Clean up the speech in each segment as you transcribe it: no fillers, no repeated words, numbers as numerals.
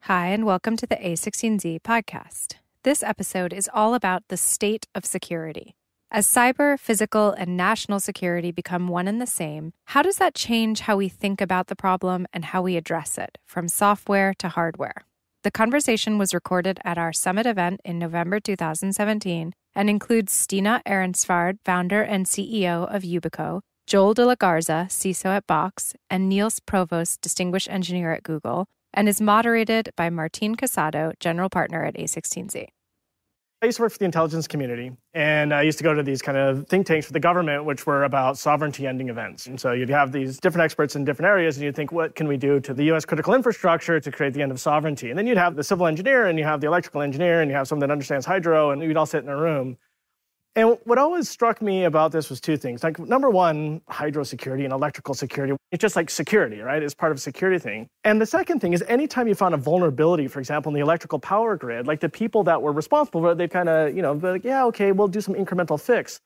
Hi, and welcome to the a16z podcast. This episode is all about the state of security. As cyber, physical, and national security become one and the same, how does that change how we think about the problem and how we address it, from software to hardware? The conversation was recorded at our summit event in November 2017 and includes Stina Ehrensva, founder and CEO of Yubico, Joel de la Garza, CISO at Box, and Niels Provos, distinguished engineer at Google, and is moderated by Martin Casado, general partner at a16z. I used to work for the intelligence community, and I used to go to these kind of think tanks for the government, which were about sovereignty-ending events. And so you'd have these different experts in different areas, and you'd think, what can we do to the U.S. critical infrastructure to create the end of sovereignty? And then you'd have the civil engineer, and you have the electrical engineer, and you have someone that understands hydro, and we'd all sit in a room. And what always struck me about this was two things. Like, number one, hydro security and electrical security. It's just like security, right? It's part of a security thing. And the second thing is anytime you found a vulnerability, for example, in the electrical power grid, like the people that were responsible for it, they'd kind of, be like, yeah, okay, we'll do some incremental fix.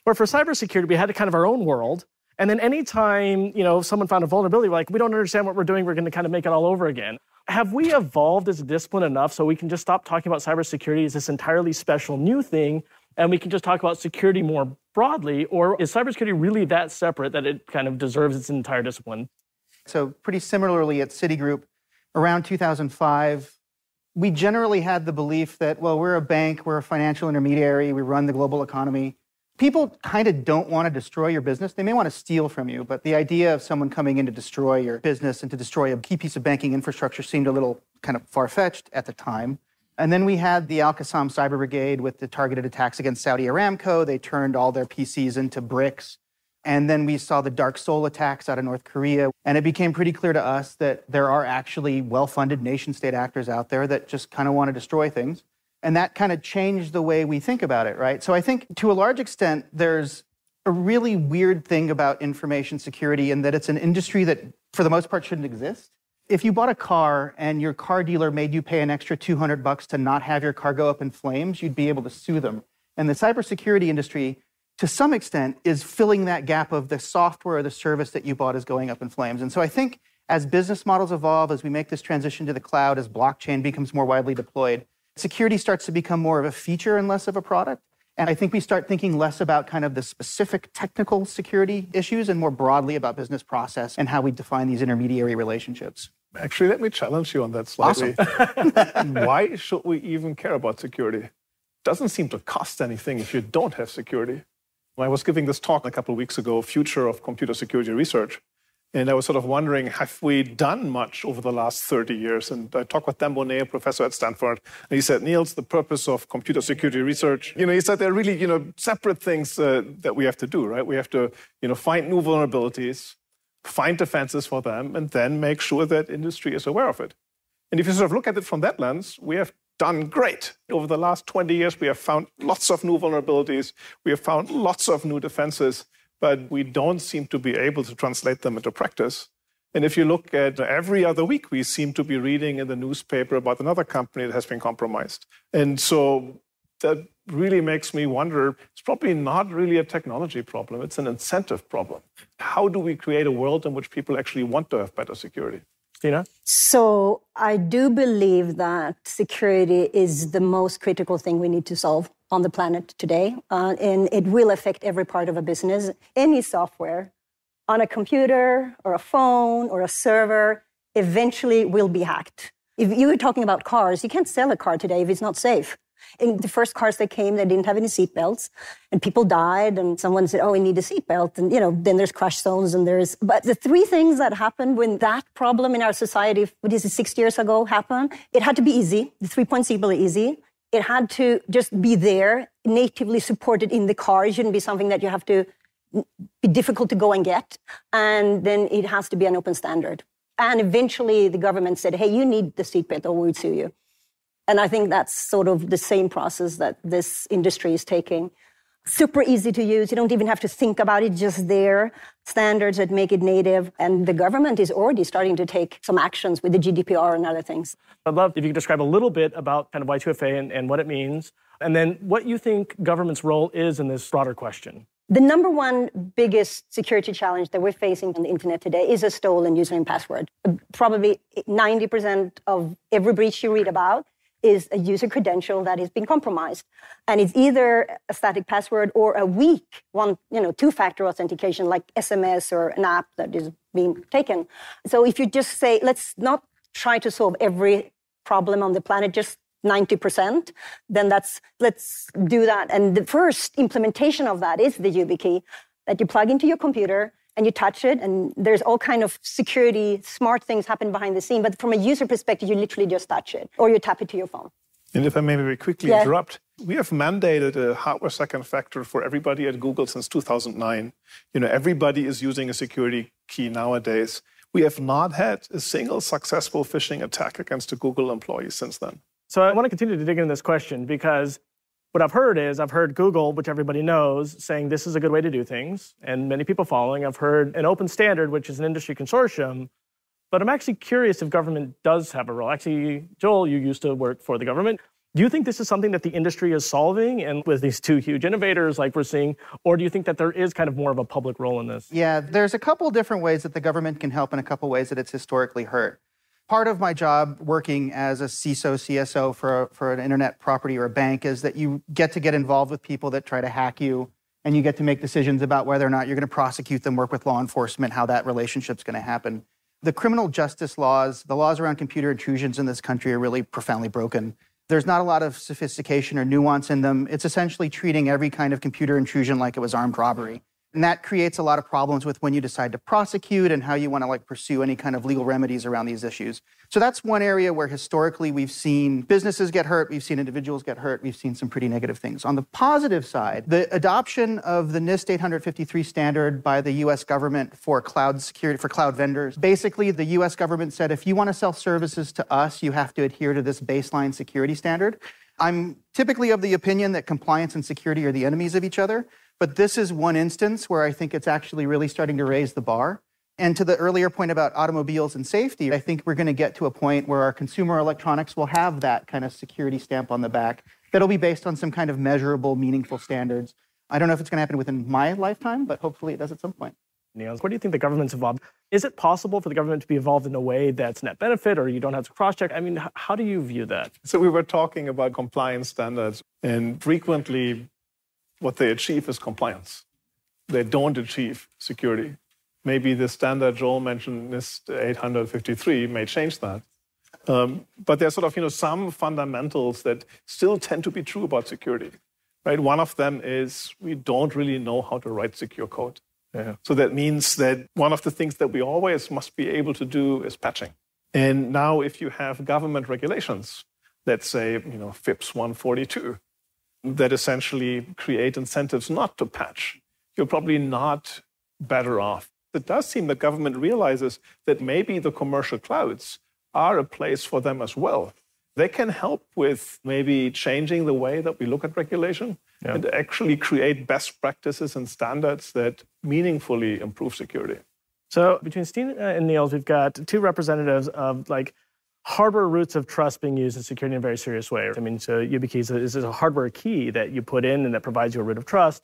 Or for cybersecurity, we had kind of our own world. And then anytime, someone found a vulnerability, we're like, we don't understand what we're doing. We're going to kind of make it all over again. Have we evolved as a discipline enough so we can just stop talking about cybersecurity as this entirely special new thing, and we can just talk about security more broadly? Or is cybersecurity really that separate that it kind of deserves its entire discipline? So pretty similarly at Citigroup, around 2005, we generally had the belief that, well, we're a bank, we're a financial intermediary, we run the global economy. People kind of don't want to destroy your business. They may want to steal from you, but the idea of someone coming in to destroy your business and to destroy a key piece of banking infrastructure seemed a little kind of far-fetched at the time. And then we had the Al-Qassam Cyber Brigade with the targeted attacks against Saudi Aramco. They turned all their PCs into bricks. And then we saw the Dark Soul attacks out of North Korea. And it became pretty clear to us that there are actually well-funded nation-state actors out there that just kind of want to destroy things. And that kind of changed the way we think about it, right? So I think to a large extent, there's a really weird thing about information security in that it's an industry that, for the most part, shouldn't exist. If you bought a car and your car dealer made you pay an extra $200 to not have your car go up in flames, you'd be able to sue them. And the cybersecurity industry, to some extent, is filling that gap of the software or the service that you bought is going up in flames. And so I think as business models evolve, as we make this transition to the cloud, as blockchain becomes more widely deployed, security starts to become more of a feature and less of a product. And I think we start thinking less about kind of the specific technical security issues and more broadly about business process and how we define these intermediary relationships. Actually, let me challenge you on that slightly. Awesome. Why should we even care about security? It doesn't seem to cost anything if you don't have security. I was giving this talk a couple of weeks ago, Future of Computer Security Research. And I was sort of wondering, have we done much over the last 30 years? And I talked with Dan Bonnet, a professor at Stanford, and he said, Niels, the purpose of computer security research, he said there are really, separate things that we have to do, right? We have to, find new vulnerabilities, find defenses for them, and then make sure that industry is aware of it. And if you sort of look at it from that lens, we have done great. Over the last 20 years, we have found lots of new vulnerabilities. We have found lots of new defenses, but we don't seem to be able to translate them into practice. And if you look at every other week, we seem to be reading in the newspaper about another company that has been compromised. And so that really makes me wonder, it's probably not really a technology problem, it's an incentive problem. How do we create a world in which people actually want to have better security? Stina? So I do believe that security is the most critical thing we need to solve on the planet today. And it will affect every part of a business. Any software on a computer or a phone or a server eventually will be hacked. If you were talking about cars, you can't sell a car today if it's not safe. In the first cars that came, they didn't have any seatbelts, and people died, and someone said, oh, we need a seatbelt. And, then there's crash zones, but the three things that happened when that problem in our society, 6 years ago happened, it had to be easy. The 3 points really easy. It had to just be there, natively supported in the car. It shouldn't be something that you have to be difficult to go and get. And then it has to be an open standard. And eventually the government said, hey, you need the seatbelt or we'll sue you. And I think that's sort of the same process that this industry is taking. Super easy to use. You don't even have to think about it, just there. Standards that make it native. And the government is already starting to take some actions with the GDPR and other things. I'd love if you could describe a little bit about kind of Y2FA and what it means, and then what you think government's role is in this broader question. The number one biggest security challenge that we're facing on the internet today is a stolen username password. Probably 90% of every breach you read about is a user credential that has been compromised. And it's either a static password or a weak two-factor authentication like SMS or an app that is being taken. So if you just say, let's not try to solve every problem on the planet, just 90%, then let's do that. And the first implementation of that is the YubiKey that you plug into your computer and you touch it, and there's all kind of security, smart things happen behind the scene. But from a user perspective, you literally just touch it, or you tap it to your phone. And if I may very quickly interrupt, we have mandated a hardware second factor for everybody at Google since 2009. Everybody is using a security key nowadays. We have not had a single successful phishing attack against a Google employee since then. So I want to continue to dig into this question because what I've heard Google, which everybody knows, saying this is a good way to do things, and many people following. I've heard an open standard, which is an industry consortium, but I'm actually curious if government does have a role. Actually, Joel, you used to work for the government. Do you think this is something that the industry is solving, and with these two huge innovators like we're seeing, or do you think that there is kind of more of a public role in this? Yeah, there's a couple different ways that the government can help and a couple ways that it's historically hurt. Part of my job working as a CISO for an internet property or a bank is that you get to get involved with people that try to hack you, and you get to make decisions about whether or not you're going to prosecute them, work with law enforcement, how that relationship's going to happen. The criminal justice laws, the laws around computer intrusions in this country are really profoundly broken. There's not a lot of sophistication or nuance in them. It's essentially treating every kind of computer intrusion like it was armed robbery. And that creates a lot of problems with when you decide to prosecute and how you want to pursue any kind of legal remedies around these issues. So that's one area where historically we've seen businesses get hurt, we've seen individuals get hurt, we've seen some pretty negative things. On the positive side, the adoption of the NIST 853 standard by the US government for cloud security, for cloud vendors. Basically, the US government said, if you want to sell services to us, you have to adhere to this baseline security standard. I'm typically of the opinion that compliance and security are the enemies of each other. But this is one instance where I think it's actually really starting to raise the bar. And to the earlier point about automobiles and safety, I think we're going to get to a point where our consumer electronics will have that kind of security stamp on the back that'll be based on some kind of measurable, meaningful standards. I don't know if it's going to happen within my lifetime, but hopefully it does at some point. Niels, where do you think the government's involved? Is it possible for the government to be involved in a way that's net benefit, or you don't have to cross-check? I mean, how do you view that? So we were talking about compliance standards, and frequently what they achieve is compliance. They don't achieve security. Maybe the standard Joel mentioned, NIST 853, may change that. But there's some fundamentals that still tend to be true about security. Right? One of them is we don't really know how to write secure code. Yeah. So that means that one of the things that we always must be able to do is patching. And now if you have government regulations, let's say, FIPS 142, that essentially create incentives not to patch, you're probably not better off. It does seem that government realizes that maybe the commercial clouds are a place for them as well. They can help with maybe changing the way that we look at regulation and actually create best practices and standards that meaningfully improve security. So between Stina and Niels, we've got two representatives of hardware roots of trust being used in security in a very serious way. I mean, so YubiKey is a hardware key that you put in and that provides you a root of trust.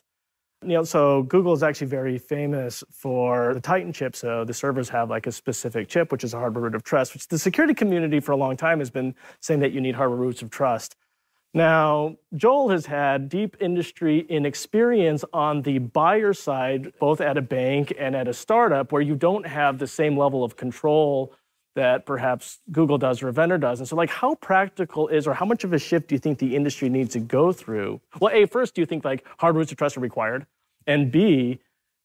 Niels, so Google is actually very famous for the Titan chip. So the servers have a specific chip, which is a hardware root of trust, which the security community for a long time has been saying that you need hardware roots of trust. Now, Joel has had deep industry in experience on the buyer side, both at a bank and at a startup, where you don't have the same level of control that perhaps Google does or a vendor does. And so how practical is, or how much of a shift do you think the industry needs to go through? Well, A, first, do you think hard roots of trust are required? And B,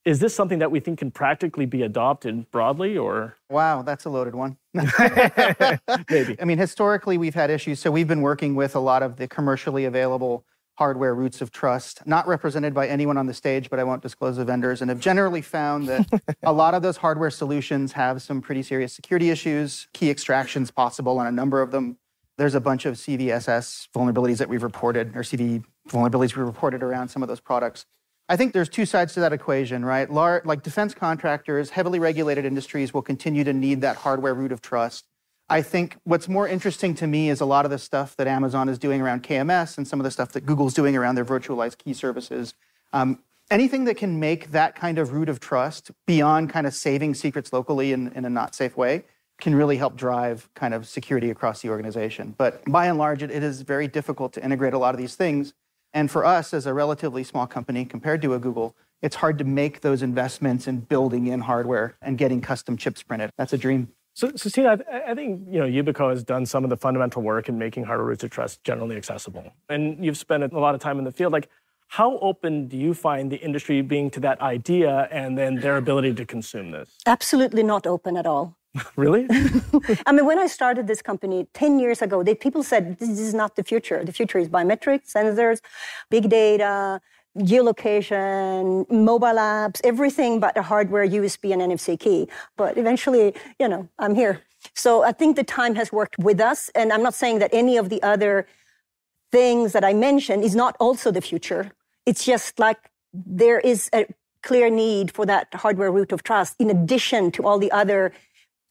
is this something that we think can practically be adopted broadly, or? Wow, that's a loaded one. Maybe. I mean, historically, we've had issues. So we've been working with a lot of the commercially available hardware roots of trust, not represented by anyone on the stage, but I won't disclose the vendors, and have generally found that a lot of those hardware solutions have some pretty serious security issues, key extractions possible on a number of them. There's a bunch of CVSS vulnerabilities that we've reported, or CV vulnerabilities we've reported around some of those products. I think there's two sides to that equation, right? Defense contractors, heavily regulated industries will continue to need that hardware root of trust. I think what's more interesting to me is a lot of the stuff that Amazon is doing around KMS and some of the stuff that Google's doing around their virtualized key services. And anything that can make that kind of root of trust beyond kind of saving secrets locally in a not safe way can really help drive kind of security across the organization. But by and large, it is very difficult to integrate a lot of these things. And for us, as a relatively small company compared to a Google, it's hard to make those investments in building in hardware and getting custom chips printed. That's a dream. So Stina, I think Yubico has done some of the fundamental work in making hardware roots of trust generally accessible. And you've spent a lot of time in the field. Like, how open do you find the industry being to that idea and then their ability to consume this? Absolutely not open at all. Really? I mean, when I started this company 10 years ago, people said, this is not the future. The future is biometrics, sensors, big data, geolocation, mobile apps, everything but the hardware, USB, and NFC key. But eventually, I'm here. So I think the time has worked with us. And I'm not saying that any of the other things that I mentioned is not also the future. It's just like there is a clear need for that hardware root of trust in addition to all the other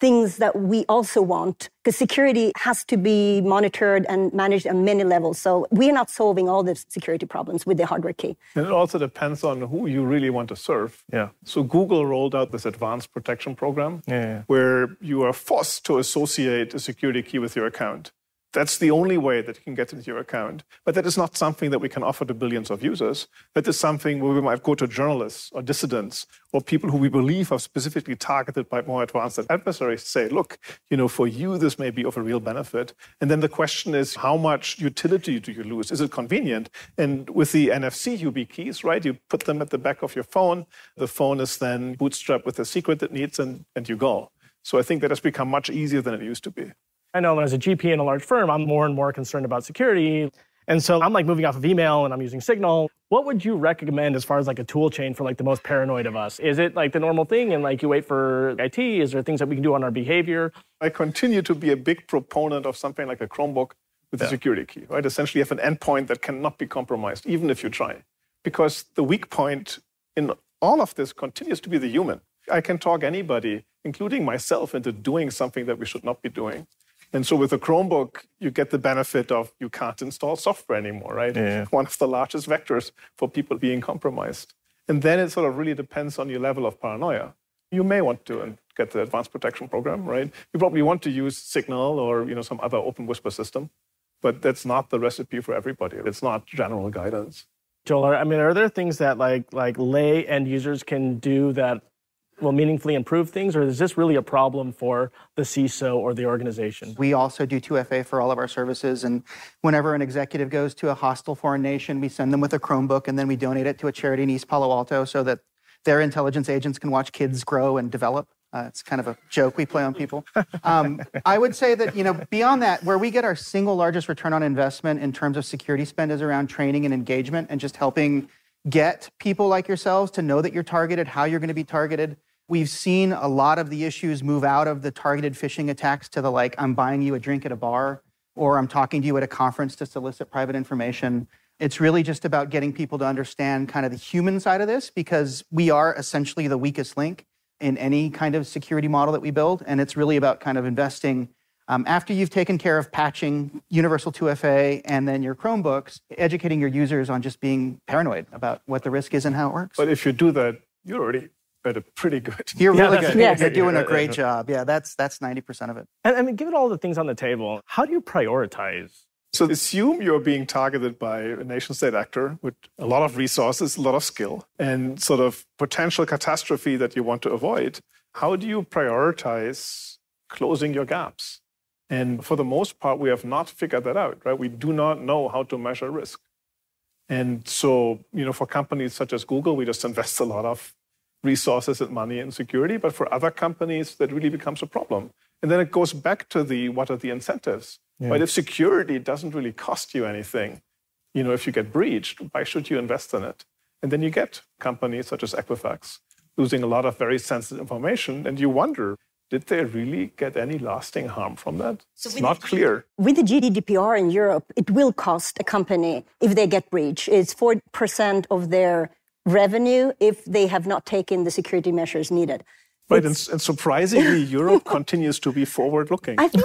things that we also want, because security has to be monitored and managed on many levels. So we're not solving all the security problems with the hardware key. And it also depends on who you really want to serve. Yeah. So Google rolled out this advanced protection program where you are forced to associate a security key with your account. That's the only way that you can get into your account. But that is not something that we can offer to billions of users. That is something where we might go to journalists or dissidents or people who we believe are specifically targeted by more advanced adversaries to say, look, for you, this may be of a real benefit. And then the question is, how much utility do you lose? Is it convenient? And with the NFC UB keys, right, you put them at the back of your phone. The phone is then bootstrapped with the secret it needs, and you go. So I think that has become much easier than it used to be. I know as a GP in a large firm, I'm more and more concerned about security. And so I'm like moving off of email and I'm using Signal. What would you recommend as far as like a tool chain for like the most paranoid of us? Is it like the normal thing and like you wait for IT? Is there things that we can do on our behavior? I continue to be a big proponent of something like a Chromebook with a security key, right? Essentially you have an endpoint that cannot be compromised, even if you try. Because the weak point in all of this continues to be the human. I can talk anybody, including myself, into doing something that we should not be doing. And so with a Chromebook, you get the benefit of you can't install software anymore, right? Yeah. One of the largest vectors for people being compromised. And then it sort of really depends on your level of paranoia. You may want to get the advanced protection program, right? You probably want to use Signal or some other open whisper system, but that's not the recipe for everybody. It's not general guidance. Joel, are there things that like lay end users can do that will meaningfully improve things, or is this really a problem for the CISO or the organization? We also do 2FA for all of our services, and whenever an executive goes to a hostile foreign nation, we send them with a Chromebook, and then we donate it to a charity in East Palo Alto so that their intelligence agents can watch kids grow and develop. It's kind of a joke we play on people. I would say that, beyond that, where we get our single largest return on investment in terms of security spend is around training and engagement and just helping get people like yourselves to know that you're targeted, how you're going to be targeted. We've seen a lot of the issues move out of the targeted phishing attacks to the I'm buying you a drink at a bar, or I'm talking to you at a conference to solicit private information. It's really just about getting people to understand kind of the human side of this, because we are essentially the weakest link in any kind of security model that we build. And it's really about kind of investing after you've taken care of patching, universal 2FA, and then your Chromebooks, educating your users on just being paranoid about what the risk is and how it works. But if you do that, you're already pretty good. You're really good. Yes. You're doing a great job. Yeah, that's 90% of it. And given all the things on the table, how do you prioritize? So assume you're being targeted by a nation-state actor with a lot of resources, a lot of skill, and sort of potential catastrophe that you want to avoid. How do you prioritize closing your gaps? And for the most part, we have not figured that out, right? We do not know how to measure risk. And so, for companies such as Google, we just invest a lot of resources and money in security. But for other companies, that really becomes a problem. And then it goes back to what are the incentives? Yeah. But if security doesn't really cost you anything, if you get breached, why should you invest in it? And then you get companies such as Equifax losing a lot of very sensitive information. And you wonder, did they really get any lasting harm from that? It's not clear. With the GDPR in Europe, it will cost a company, if they get breached, it's 4% of their revenue if they have not taken the security measures needed. Right, and surprisingly, Europe continues to be forward-looking. I think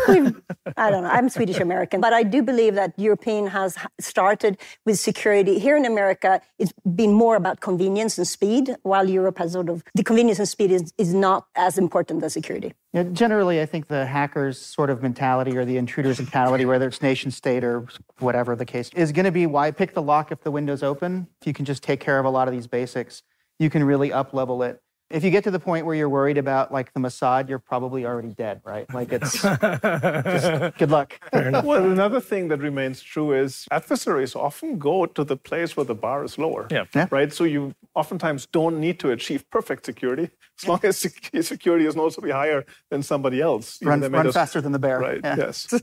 I don't know, I'm Swedish-American, but I do believe that European has started with security. Here in America, it's been more about convenience and speed, while Europe has the convenience and speed is not as important as security. Yeah, generally, I think the hackers sort of mentality or the intruder's mentality, whether it's nation state or whatever the case, is going to be why pick the lock if the window's open. If you can just take care of a lot of these basics, you can really up-level it. If you get to the point where you're worried about like the Mossad, you're probably already dead, right? Like it's just good luck. Well, another thing that remains true is adversaries often go to the place where the bar is lower, right? So you oftentimes don't need to achieve perfect security as long as security is noticeably higher than somebody else. Run faster than the bear. Right, yes.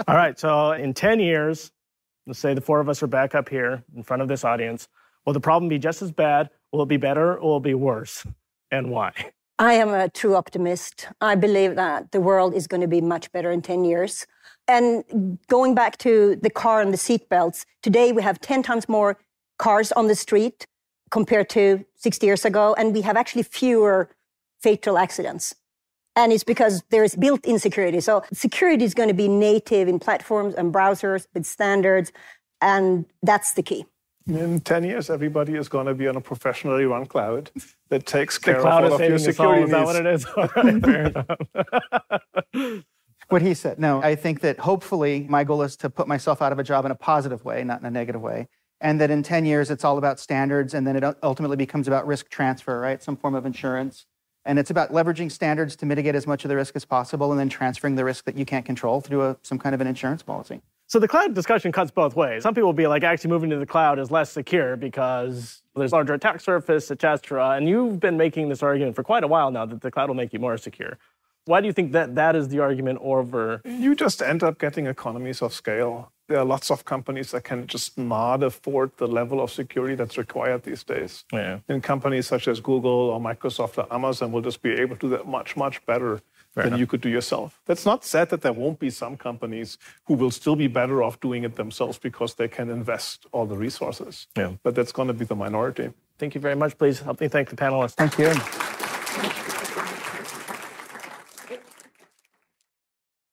All right, so in 10 years, let's say the four of us are back up here in front of this audience. Will the problem be just as bad? Will it be better? Or will it be worse? And why? I am a true optimist. I believe that the world is going to be much better in 10 years. And going back to the car and the seatbelts, today we have 10 times more cars on the street compared to 60 years ago, and we have actually fewer fatal accidents. And it's because there is built-in security. So security is going to be native in platforms and browsers with standards, and that's the key. In 10 years, everybody is going to be on a professionally run cloud that takes care of all of your security needs. Is that what it is? All right, fair enough. What he said. No, I think that hopefully my goal is to put myself out of a job in a positive way, not in a negative way. And that in 10 years, it's all about standards. And then it ultimately becomes about risk transfer, right? Some form of insurance. And it's about leveraging standards to mitigate as much of the risk as possible and then transferring the risk that you can't control through some kind of an insurance policy. So the cloud discussion cuts both ways. Some people will be like, actually moving to the cloud is less secure because there's larger attack surface, et cetera. And you've been making this argument for quite a while now that the cloud will make you more secure. Why do you think that is the argument over? You just end up getting economies of scale. There are lots of companies that can just not afford the level of security that's required these days. Yeah. And companies such as Google or Microsoft or Amazon will just be able to do that much, much better than you could do yourself. That's not said that there won't be some companies who will still be better off doing it themselves because they can invest all the resources. Yeah. But that's going to be the minority. Thank you very much. Please help me thank the panelists. Thank you.